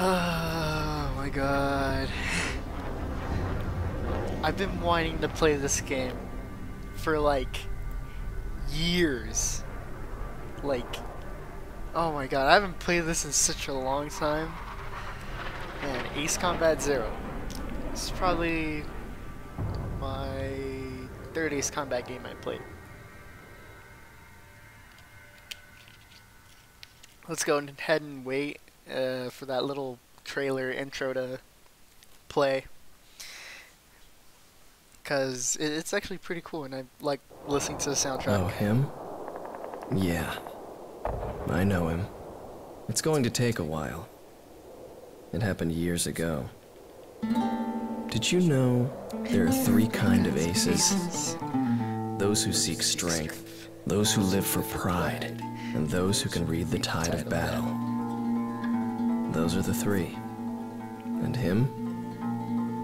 Oh my god. I've been wanting to play this game for like years. Like, oh my god, I haven't played this in such a long time. Man, Ace Combat Zero. This is probably my third Ace Combat game I played. Let's go ahead and wait for that little trailer intro to play, because it's actually pretty cool and I like listening to the soundtrack. Oh, him? Yeah, I know him. It's going to take a while. It happened years ago. Did you know there are three kinds of aces? Those who seek strength, those who live for pride, and those who can read the tide of battle. Those are the three. And him?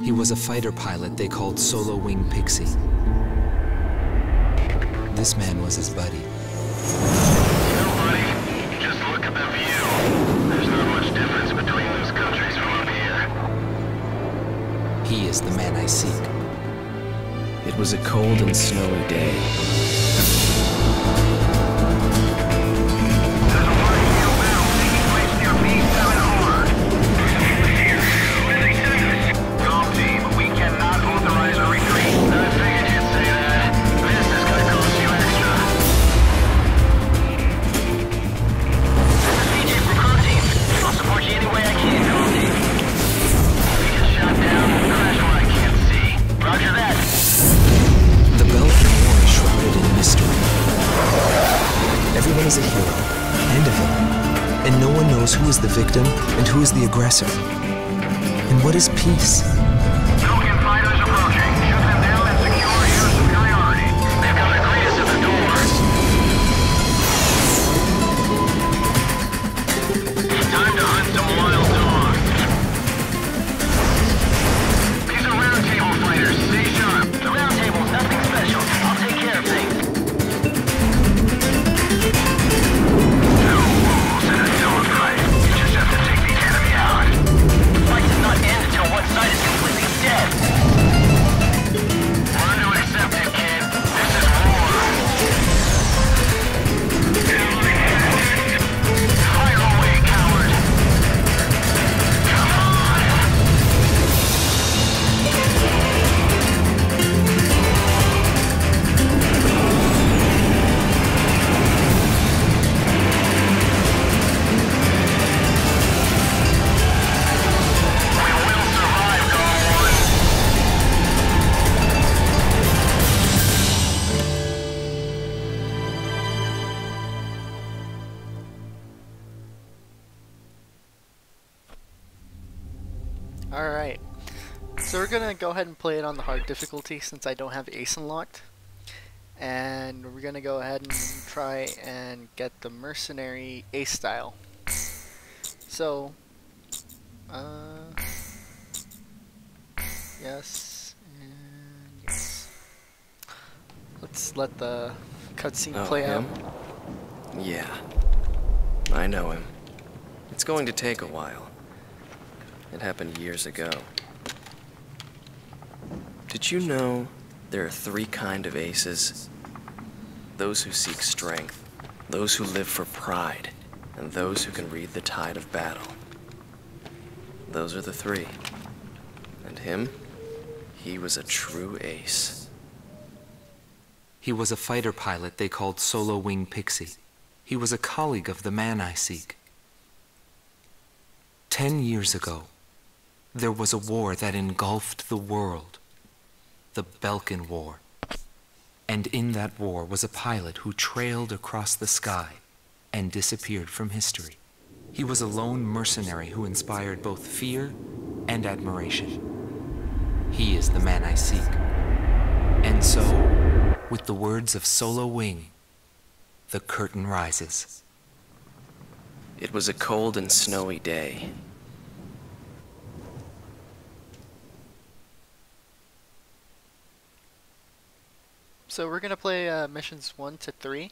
He was a fighter pilot they called Solo Wing Pixie. This man was his buddy. Nobody, just look at the view. There's not much difference between those countries from up here. He is the man I seek. It was a cold and snowy day. There's a large scale battle taking place near B7R. Wrong team, we cannot authorize a retreat. I figured you'd say that. This is gonna cost you extra. This is CJ from Crow Team. I'll support you any way I can, Crow Team. We get shot down, crash where I can't see. Roger that. The Belgian War is shrouded in mystery. Everyone is a hero and a villain, and no one knows who is the victim and who is the aggressor. And what is peace? Belgian fighters approaching. Shoot them down and secure air superiority. They've got to greet us at the doors. Time to hunt some wild dogs. These are round table fighters. Stay sharp. The round table's nothing special. I'll take care of things. No rules in a dogfight. You just have to take the enemy out. The fight does not end until one side is completely dead. Learn to accept it, kid. This is war. Fire away, coward. Come on. We will survive, Gone. Alright, so we're gonna go ahead and play it on the hard difficulty since I don't have Ace unlocked. And we're gonna go ahead and try and get the Mercenary Ace style. So, yes, and yes. Let's let the cutscene Oh, play out. him? Yeah, I know him. It's going to take a while. It happened years ago. Did you know there are three kinds of aces? Those who seek strength, those who live for pride, and those who can read the tide of battle. Those are the three. And him? He was a true ace. He was a fighter pilot they called Solo Wing Pixie. He was a colleague of the man I seek. 10 years ago, there was a war that engulfed the world, the Balkan War. And in that war was a pilot who trailed across the sky and disappeared from history. He was a lone mercenary who inspired both fear and admiration. He is the man I seek. And so, with the words of Solo Wing, the curtain rises. It was a cold and snowy day. So we're gonna play missions 1 to 3.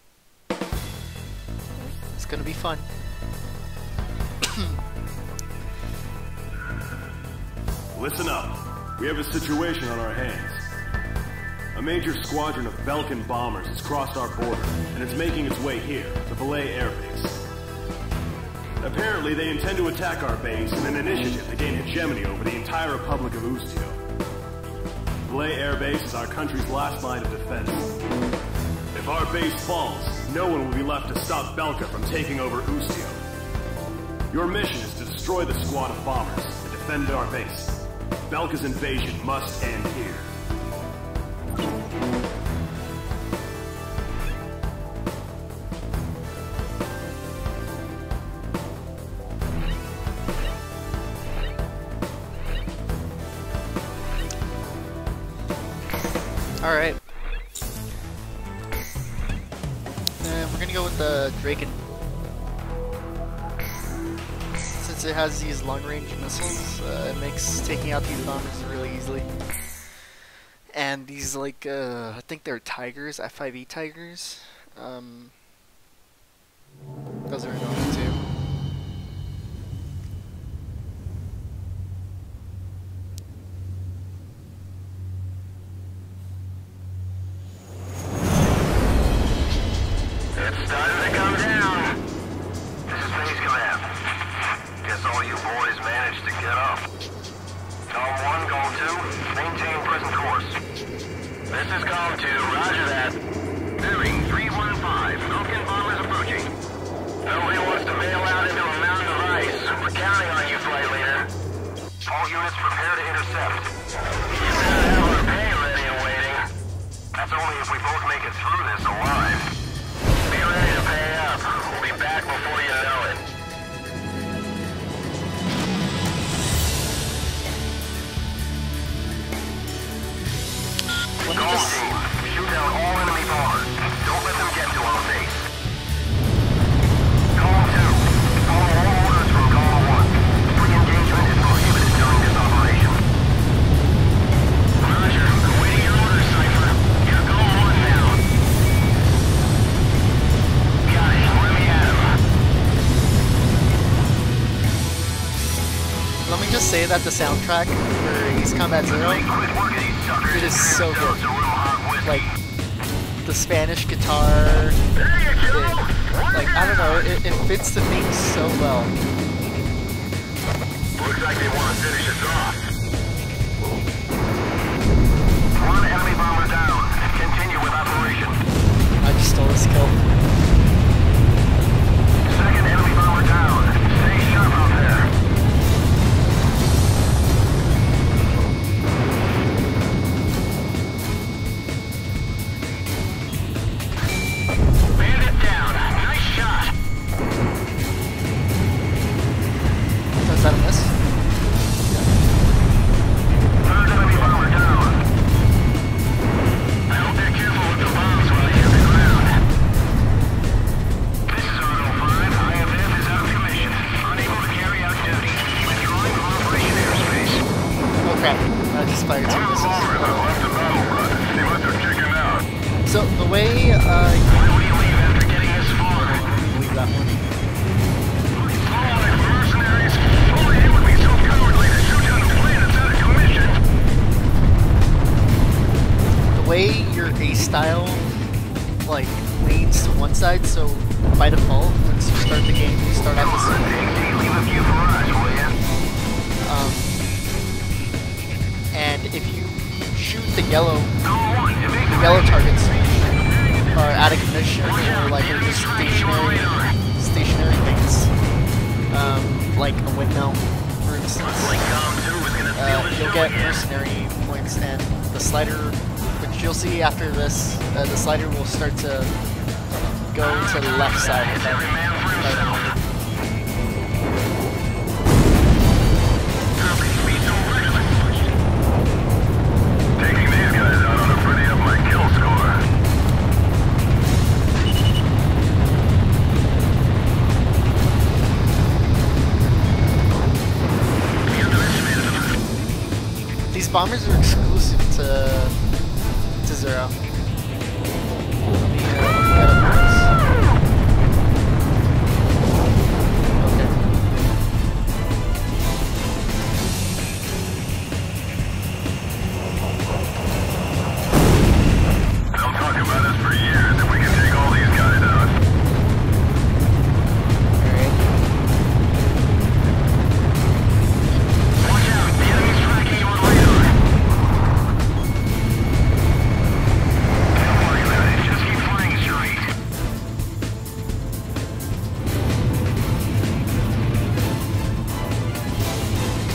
It's gonna be fun. listen up. We have a situation on our hands. A major squadron of Belkin bombers has crossed our border, and it's making its way here, to Belay Air Base. Apparently, they intend to attack our base in an initiative to gain hegemony over the entire Republic of Ustio. Belay Air Base is our country's last line of defense. If our base falls, no one will be left to stop Belka from taking over Ustio. Your mission is to destroy the squad of bombers and defend our base. Belka's invasion must end here. Alright. And we're gonna go with the Draken. Since it has these long-range missiles, it makes taking out these bombers really easily. And these, like, I think they're Tigers, F5E Tigers. Those are annoying too. It's starting to come down. This is Base Command. Guess all you boys managed to get up. Column 1, Column 2, maintain present course. This is Column 2, roger that. Bearing 315, Vulcan bombers approaching. Nobody wants to bail out into a mountain of ice. We're counting on you, flight leader. All units prepare to intercept. You better have our pay ready and waiting. That's only if we both make it through this alive. Be ready to pay up. We'll be back before you know it. Let me Gold just... team, shoot down all enemy bombers. Don't let them get to our base. Column 2, follow all orders from Column 1. Free engagement is prohibited during this operation. Roger, awaiting your orders, Cypher. You're Column 1 now. Got it, let me at him. Let me just say that the soundtrack for Ace Combat Zero, it is so good. Like, the Spanish guitar, like, I don't know, it fits the theme so well. Looks like they want to finish us off. One enemy bomber down. Continue with operation. I just stole this kill. Second enemy bomber down. Stay sharp out there. Bandit down. Nice shot. Was that a miss? Third enemy bomber down. I hope they're careful with the bombs when they hit the ground. This is R05. IFF is out of commission. Unable to carry out duty. Withdrawing from operation airspace. Oh crap, I just fired two missiles. left the battle front. They must have chickened out. So, the way, Why would you leave after getting this far? leave that one. Mercenaries! Only you would be so cowardly to shoot down a plane that's out of commission! The way your A style, like, leans to one side, so by default, once you start the game, you start off with Leave a few for us, will ya? and if you shoot the yellow targets are out of commission or like are just stationary things, like a windmill, for instance, you'll get mercenary points, and the slider, which you'll see after this, the slider will start to go to the left side of that. Taking these guys out on a pretty up my kill score. These bombers are exclusive to Zero. Let me get up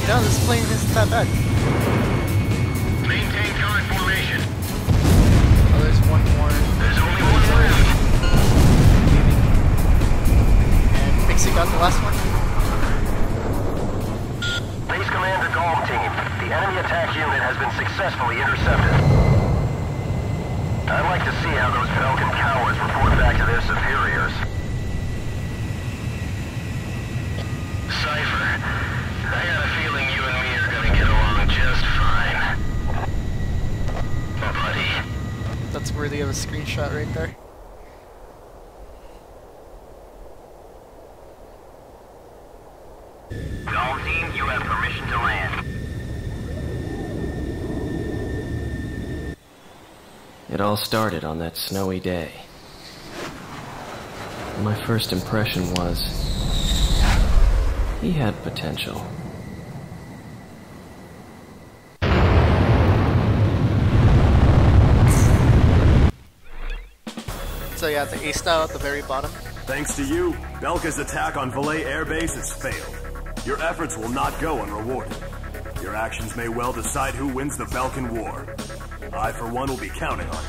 no, this plane isn't that bad. Maintain current formation. Oh, there's one more. There's only one left. And Pixie got the last one. Base Commander Golem Team, the enemy attack unit has been successfully intercepted. I'd like to see how those Belkin cowards report back to their superiors. Cypher, I got a feeling you and me are gonna get along just fine. Buddy. That's worthy of a screenshot right there. Golem Team, you have permission to land. It all started on that snowy day. My first impression was, he had potential. So yeah, the A style at the very bottom. Thanks to you, Belka's attack on Valais Air Base has failed. Your efforts will not go unrewarded. Your actions may well decide who wins the Belkin War. I, for one, will be counting on it.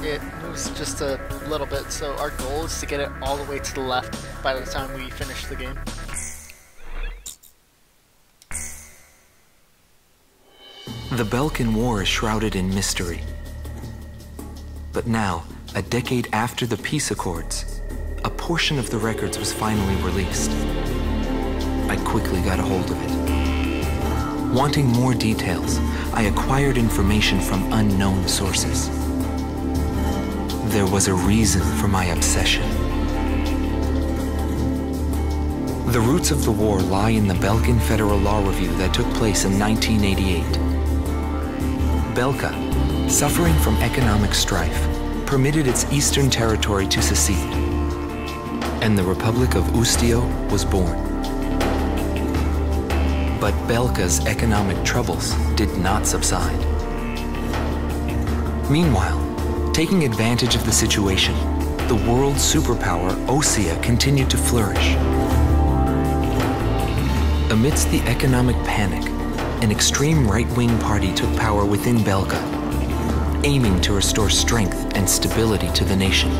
It moves just a little bit, so our goal is to get it all the way to the left by the time we finish the game. The Belkin War is shrouded in mystery. But now, a decade after the peace accords, a portion of the records was finally released. I quickly got a hold of it. Wanting more details, I acquired information from unknown sources. There was a reason for my obsession. The roots of the war lie in the Belkin Federal Law Review that took place in 1988. Belka, suffering from economic strife, permitted its eastern territory to secede, and the Republic of Ustio was born. But Belka's economic troubles did not subside. Meanwhile, taking advantage of the situation, the world superpower Osea continued to flourish. Amidst the economic panic, an extreme right-wing party took power within Belka, aiming to restore strength and stability to the nation.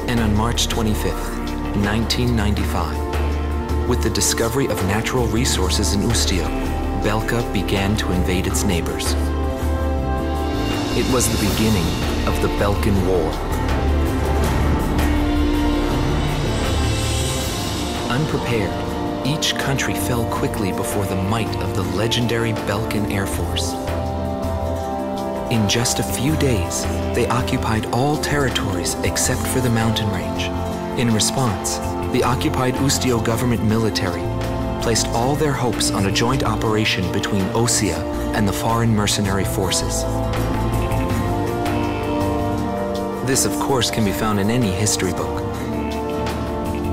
And on March 25th, 1995, with the discovery of natural resources in Ustio, Belka began to invade its neighbors. It was the beginning of the Belkin War. Unprepared, each country fell quickly before the might of the legendary Belkin Air Force. In just a few days, they occupied all territories except for the mountain range. In response, the occupied Ustio government military placed all their hopes on a joint operation between Osea and the foreign mercenary forces. This, of course, can be found in any history book.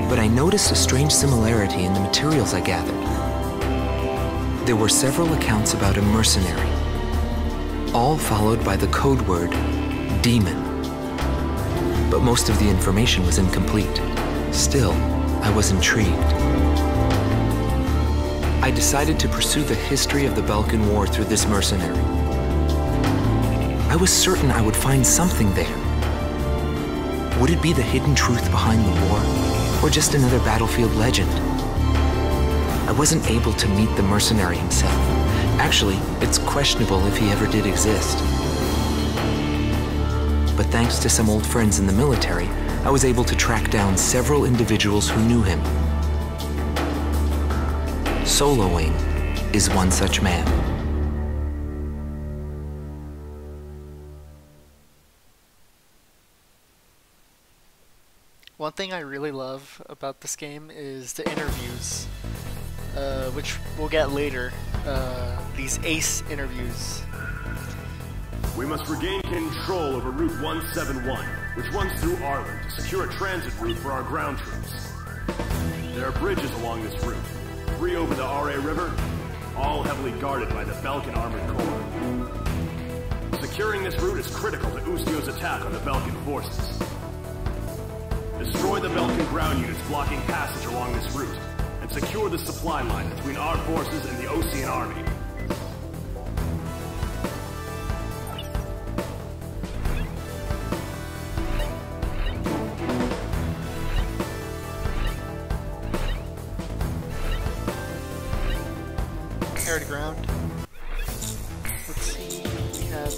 But I noticed a strange similarity in the materials I gathered. There were several accounts about a mercenary, all followed by the code word, demon. But most of the information was incomplete. Still, I was intrigued. I decided to pursue the history of the Belkin War through this mercenary. I was certain I would find something there. Would it be the hidden truth behind the war, or just another battlefield legend? I wasn't able to meet the mercenary himself. Actually, it's questionable if he ever did exist. But thanks to some old friends in the military, I was able to track down several individuals who knew him. Soloing is one such man. One thing I really love about this game is the interviews, which we'll get later. These ACE interviews. We must regain control over Route 171, which runs through Arlen to secure a transit route for our ground troops. There are bridges along this route, 3 over the RA River, all heavily guarded by the Belkin Armored Corps. Securing this route is critical to Ustio's attack on the Belkan forces. Destroy the Belkan ground units blocking passage along this route, and secure the supply line between our forces and the Osean army. Air to ground. Let's see, we have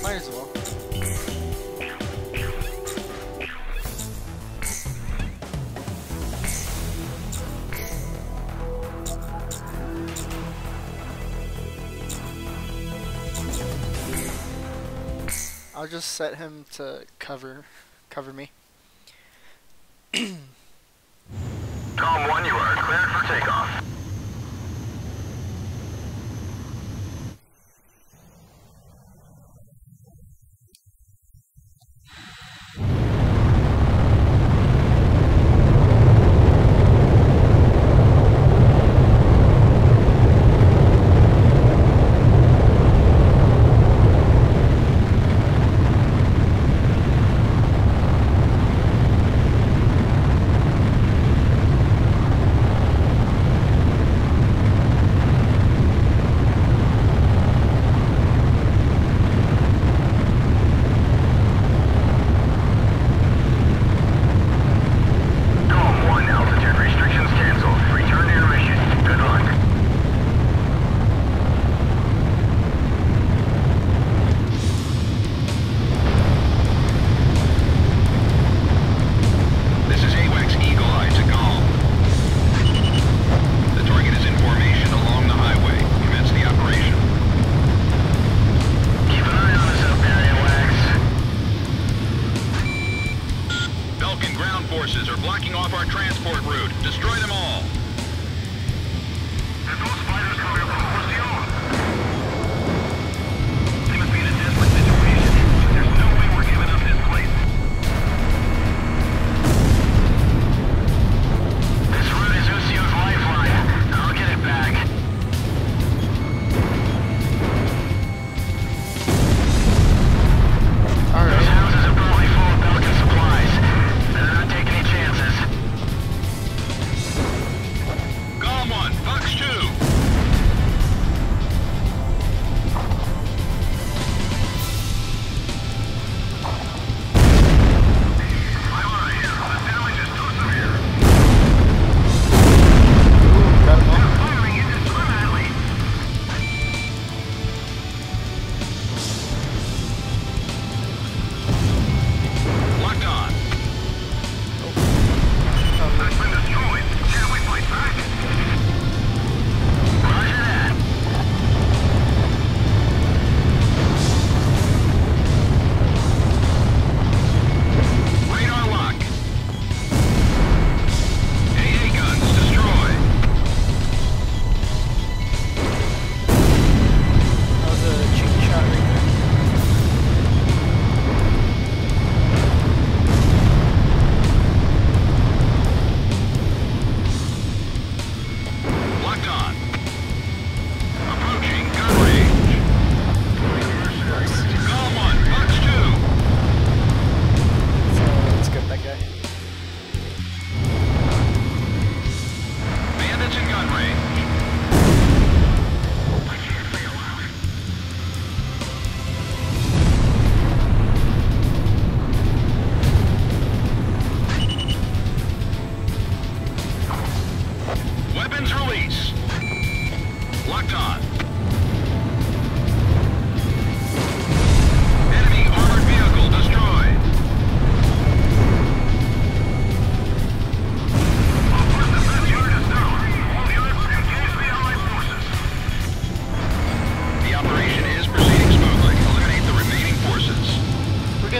might as well. I'll just set him to cover me. Tom 1, you are cleared for takeoff.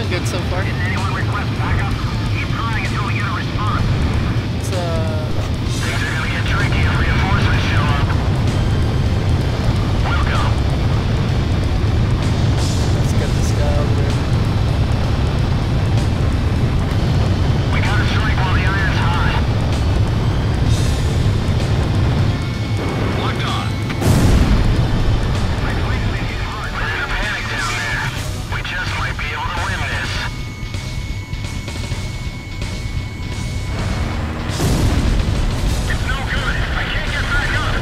going good so far. Anyone request backup? Keep trying until we get a response. It's Things are gonna get tricky if reinforcements show up. We'll go. let's get this guy over there. We gotta strike while the iron's hot. Locked on. We're in a panic down there. We just might be able to win this. It's no good. I can't get back up.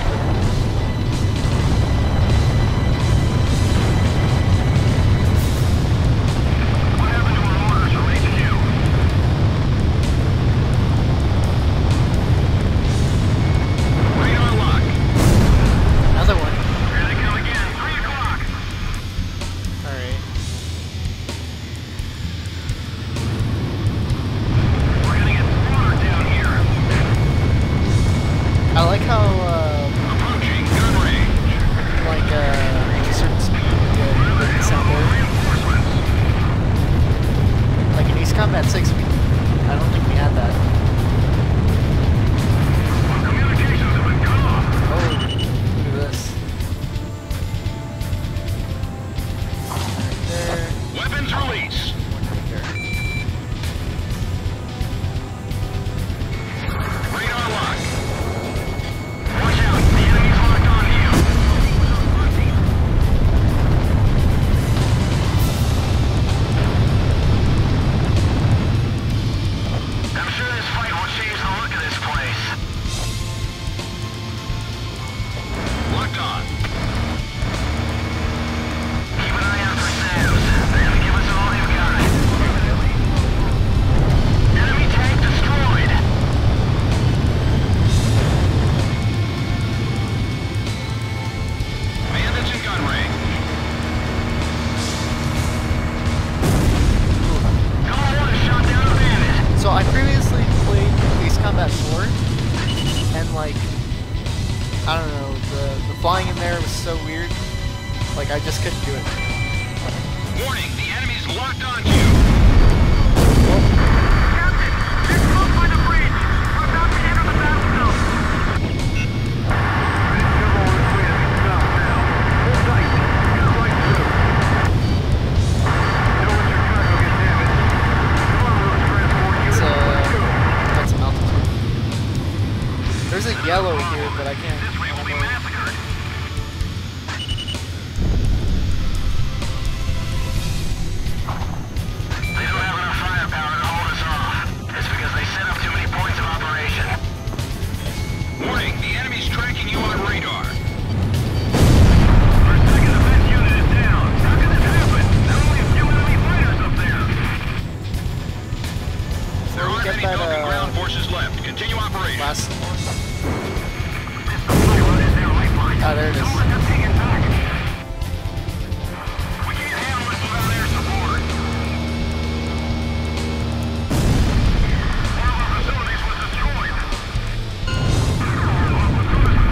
What happened to our orders from HQ? Radar lock. Another one. Here they come again. 3 o'clock. Alright. We're gonna get slaughtered down here. I like how, Approaching gun range. like, certain speed, the sound there. Reinforcements. Like in East Combat 6, I don't think we had that. Communications have been cut off. Oh, look at this. Right there. Weapons release. One right there. Radar lock. Watch out. The enemy's locked onto you. I'm sure this fight will change the look of this place. Locked on. Keep an eye out for Sam's. They're gonna give us all they've got. Enemy tank destroyed. Bandits in gun range. Call one shot down a bandit. So I previously played Ace Combat 4, and like, I don't know, the flying in there was so weird. Like I just couldn't do it. Warning, the enemy's locked onto you. Captain, they're close by the bridge. We're about to enter the battle zone. It's got some altitude. There's a yellow here, but I can't. This way we'll be massacred. They don't have enough firepower to hold us off. It's because they set up too many points of operation. Warning, the enemy's tracking you on radar. Our second defense unit is down. How can this happen? There are only a few enemy fighters up there. There we aren't get many that, Belgian ground forces left. Continue operation. Last one. Is their lifeline. Ah, there it is. Don't let them take it back. We can't handle this without air support. One of our facilities was destroyed.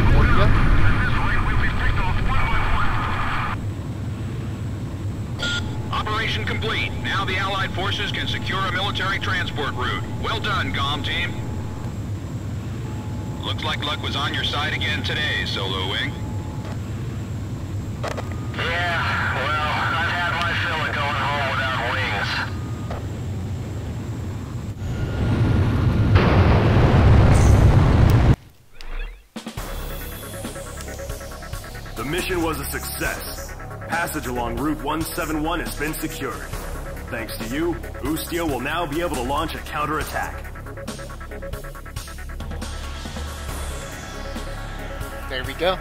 There we go. At this rate, we'll be picked off one by one. Operation complete. Now the Allied forces can secure a military transport route. Well done, comm team. Looks like luck was on your side again today, Solo Wing. Yeah, well, I've had my fill of going home without wings. The mission was a success. Passage along Route 171 has been secured. Thanks to you, Ustio will now be able to launch a counterattack. There we go.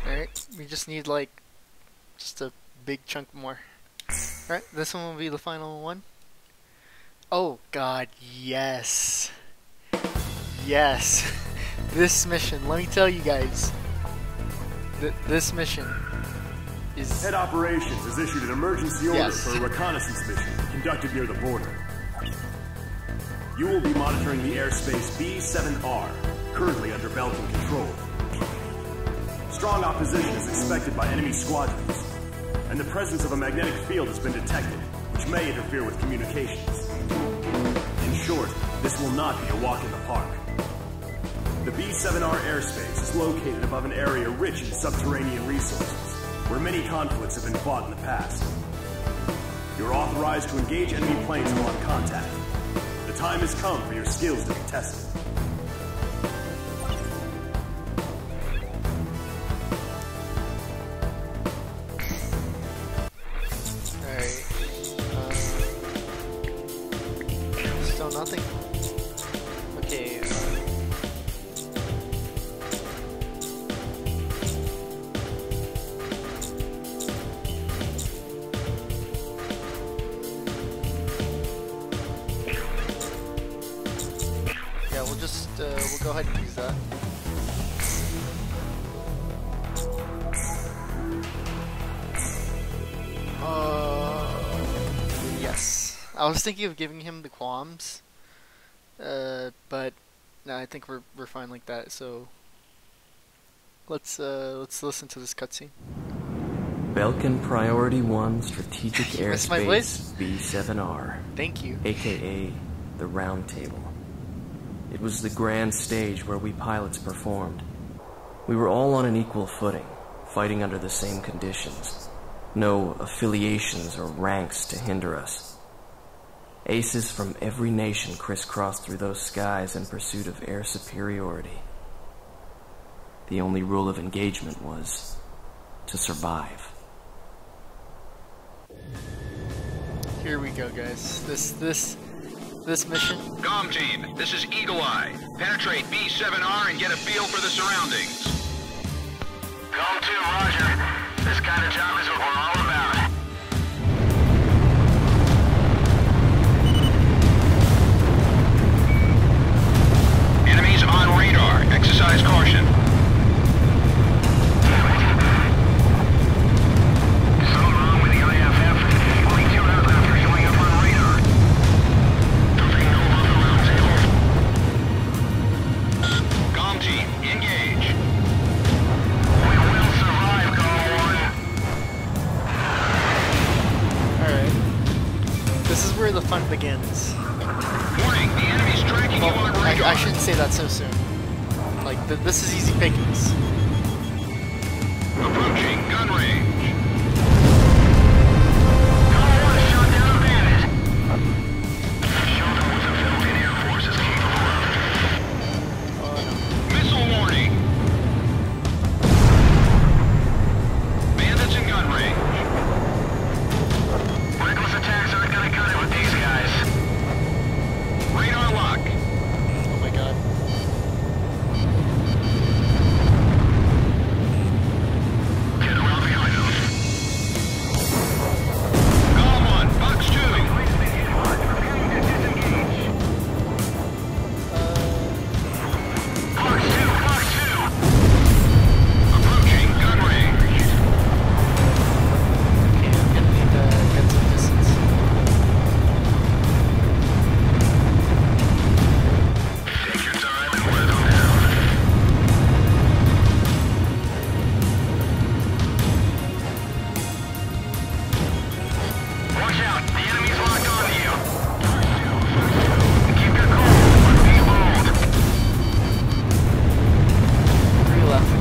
Alright, we just need like just a big chunk more. Alright, this one will be the final one. Oh god, yes. Yes. This mission, let me tell you guys. This mission is... Head Operations has issued an emergency order Yes. for a reconnaissance mission conducted near the border. You will be monitoring the airspace B-7R, currently under Belgian control. Strong opposition is expected by enemy squadrons. and the presence of a magnetic field has been detected, which may interfere with communications. In short, this will not be a walk in the park. The B-7R airspace is located above an area rich in subterranean resources, where many conflicts have been fought in the past. You're authorized to engage enemy planes upon contact. The time has come for your skills to be tested. Alright. Still nothing? Okay. Yeah, we'll just, we'll go ahead and use that. Yes. I was thinking of giving him the qualms, but no, I think we're fine like that. So let's listen to this cutscene. Belkin Priority 1 Strategic You missed my voice? Airspace B-7R, Thank you. aka the Round Table. It was the grand stage where we pilots performed. We were all on an equal footing, fighting under the same conditions. No affiliations or ranks to hinder us. Aces from every nation crisscrossed through those skies in pursuit of air superiority. The only rule of engagement was to survive. Here we go, guys. This mission. Comm team, this is Eagle Eye. Penetrate B-7R and get a feel for the surroundings. Comm 2, roger. This kind of job is what we're all about. Enemies on radar. Exercise caution. Something wrong with the IFF. Only 2 aircraft are showing up on radar. Don't they know about the round table? Comm team, engage. We will survive, Comm 1. Alright. This is where the fun begins. Warning, the enemy's tracking you on Well, radar. I shouldn't say that so soon. Like, this is easy pickings. Approaching gun range. Comm 1 shot down a bandit. Show them what the Belkin Air Force is capable of. Missile warning. Bandits in gun range. Reckless attacks aren't gonna cut it with these guys. Radar lock. Oh my god. Get around behind them. Comm 1, box 2. Preparing to disengage. Box 2, box 2. Approaching gun range. Okay, I'm gonna need to get some distance. Take your time and wear them down. Watch out, the enemy's locked onto you. Keep your cool, but be bold. 3 left.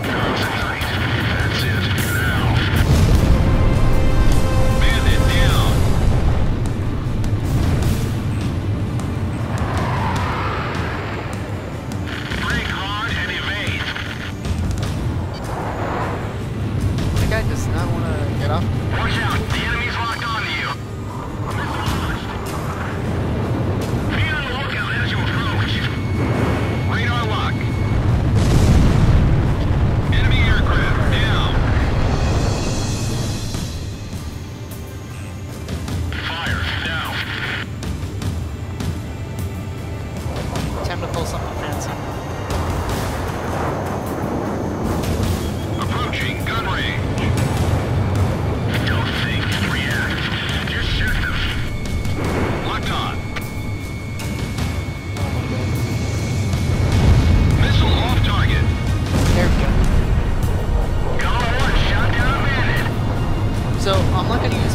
Concentrate. That's it. Now. Bandit down. Brake hard and evade. The guy does not want to get off. Watch out, the enemy's locked onto you. Be on the lookout as you approach. Radar lock. Enemy aircraft down. Fire, now. Time to pull something fancy. Approaching gun range. Don't think.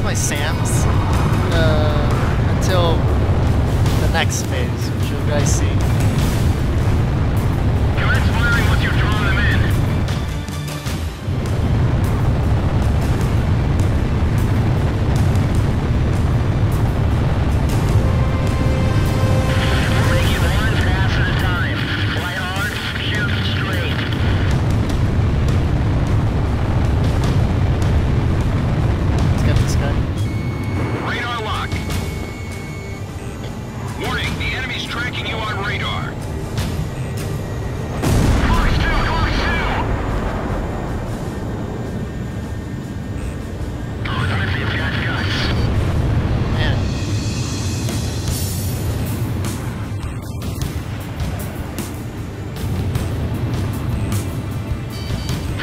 my SAMs until the next phase, which you guys see. Commence firing once you've drawn them in. We're making one pass at a time. Fly hard, shoot straight. Let's get this guy. Radar lock. Warning, the enemy's tracking you on radar. Fox 2, Fox 2! Oh, Smith's got guts. Man.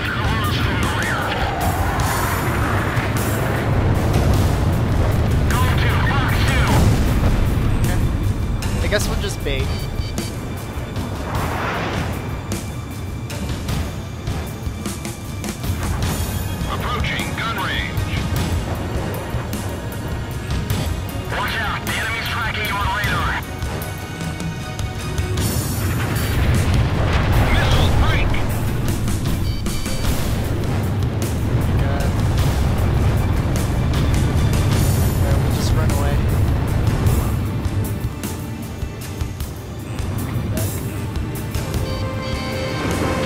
Cover us from the rear. Go to Fox 2! I guess we'll just bait. Approaching gun range. Watch out, the enemy's tracking you on radar. Missile break. God. Alright, we'll just run away.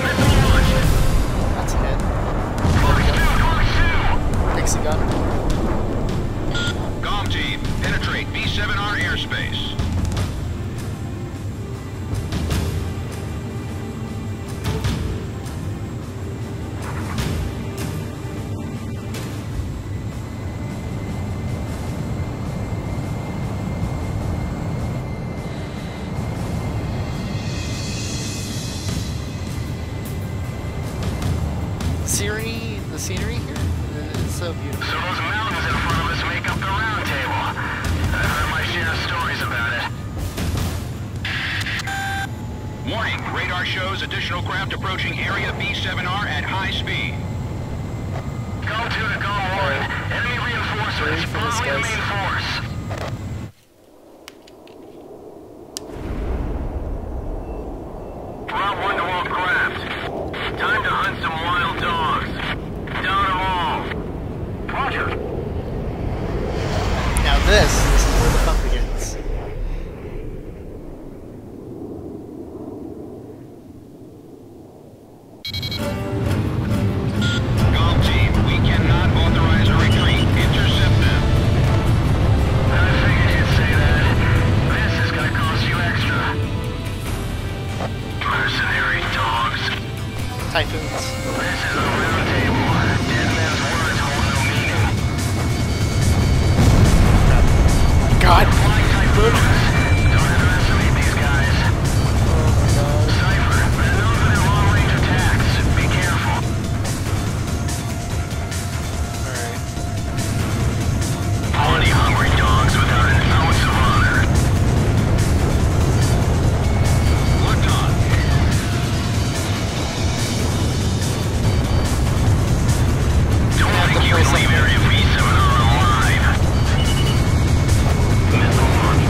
Missile launched. That's a hit. Fox 2, Fox 2! Pixie gun. Comm team, penetrate B7R airspace. The scenery here is so beautiful. So those mountains in front of us make up the round table. I've heard my share of stories about it. Warning, radar shows additional craft approaching area B7R at high speed. Go 2 to Go 1. Enemy reinforcements Waiting for this, following the guys. main force. Route 1 to all craft. Time to hunt some wild dogs. Down them all. Roger. Now this is where the fun begins. Comm team, we cannot authorize a retreat. Intercept them. I figured you'd say that. This is gonna cost you extra. Mercenary dogs. Typhoons. This is a round table. Dead men's words hold no meaning. God! Flying typhoons. Don't underestimate these guys. Oh my god. Cypher, they're known for their long-range attacks. Be careful. Alright. Bounty-hungry dogs without an ounce of honor. Locked on. Don't think you can leave Area B7R alive. Missile launch.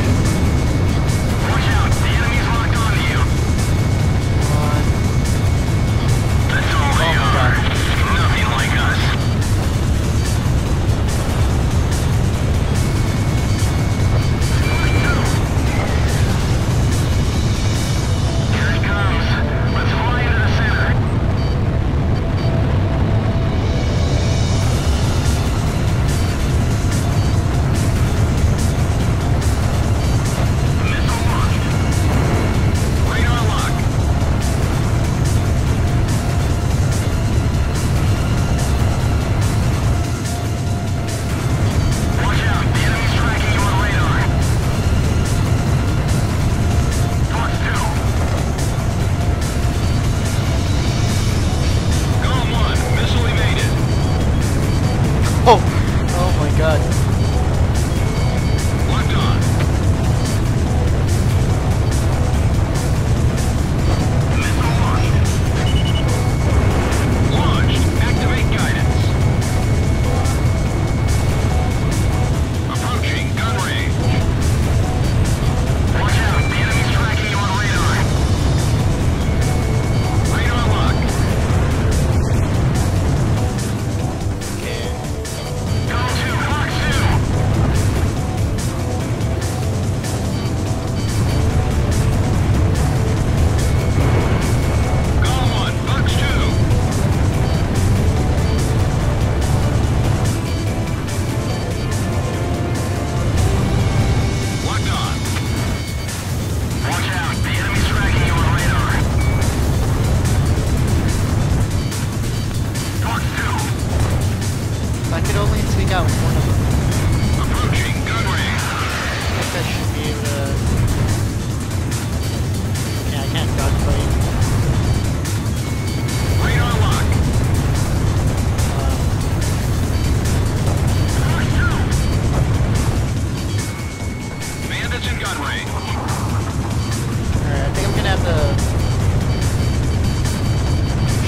take out one of them. Approaching gun range. I think I should be able to... Yeah, I can't dodge blade. Radar lock. Bandits in gun range. Alright, I think I'm gonna have to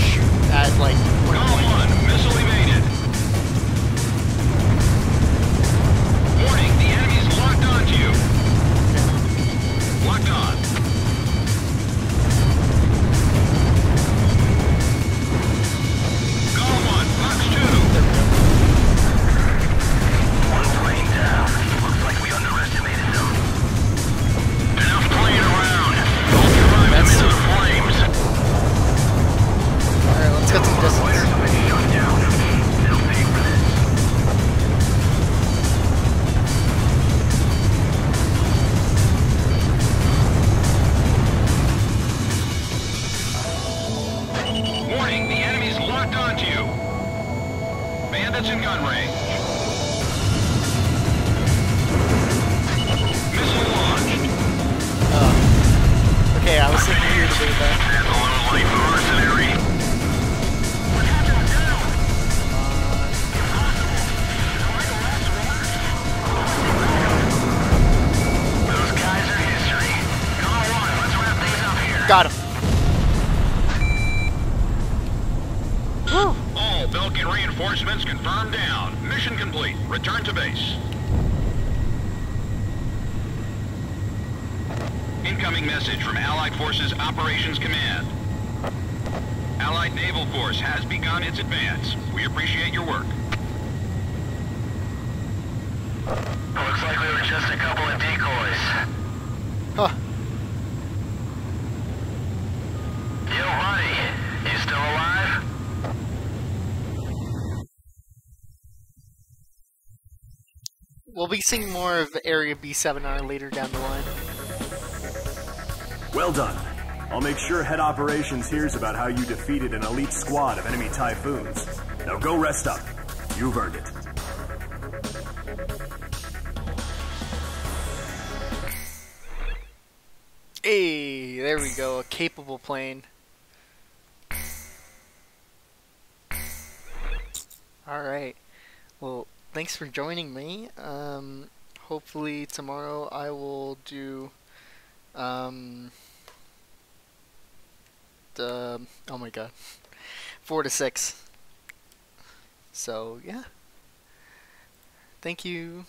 shoot at like point blank. 1, missile evaded. Warning, the enemy's locked onto you. Locked on. Golem 1, Fox 2. One plane down. Looks like we underestimated them. Enough playing around. Don't drive them into the flames. Alright, let's get some distance. Fighters have been shot down. They'll pay for this. Warning, the enemy's locked onto you. Bandits in gun range. Missile launched. Okay, I was thinking here to do that. That's a little late for Mercenary. Those guys are history. Come on, let's wrap things up here. Got him. Woo! All Belkin reinforcements confirmed down. Mission complete. Return to base. Incoming message from Allied Forces Operations Command. Allied Naval Force has begun its advance. We appreciate your work. Looks like we were just a couple of decoys. Huh. Yo, buddy, you still alive? We'll be seeing more of Area B7R later down the line. Well done. I'll make sure head operations hears about how you defeated an elite squad of enemy Typhoons. Now go rest up. You've earned it. Hey, there we go, a capable plane. Alright, well, thanks for joining me. Hopefully tomorrow I will do, the, oh my god, 4 to 6. So, yeah. Thank you.